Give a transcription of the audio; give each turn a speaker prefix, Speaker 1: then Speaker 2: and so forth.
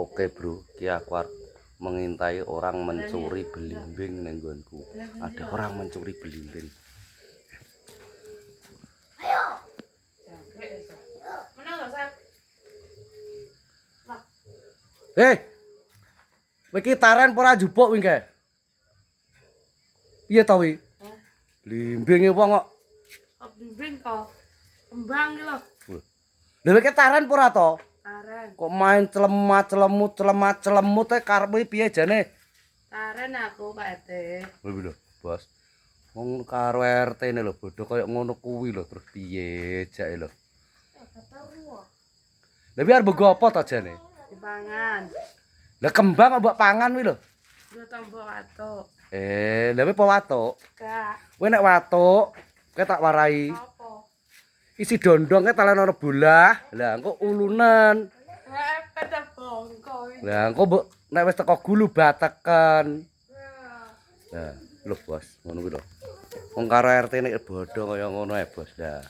Speaker 1: Oke bro, ki aku arep mengintai orang mencuri belimbing ning nggonku. Ada orang mencuri belimbing. Hei, iki taren ora jupuk wingi. Piye to wi? Blimbinge wong kok.
Speaker 2: Kok blimbing kok. Kembang iki lho.
Speaker 1: Lha iki taren ora to?
Speaker 2: Taren.
Speaker 1: Kok main celemat-celemut karepe piye jane?
Speaker 2: Taren aku Pak RT.
Speaker 1: Lho, Bos. Wong karo RT-ne lho bodho kaya ngono kuwi lho terus piye jake lho. Lah biar mbok apa to jane?
Speaker 2: Dipangan.
Speaker 1: Lah kembang mbok pangan kuwi lho.
Speaker 2: Yo tombok watuk.
Speaker 1: Lah kowe apa watuk?
Speaker 2: Gak.
Speaker 1: Kowe nek watuk, kowe tak warai.
Speaker 2: Apa?
Speaker 1: Isi dondong ke talen ana bolah. Lah engko ulunen.
Speaker 2: Pada bongko.
Speaker 1: Lah engko mbok nek wis teko gulu bateken. Lah, lho Bos, ngono kuwi lho. Wong karo RT nek bodho kaya ngono ae, Bos. Lah.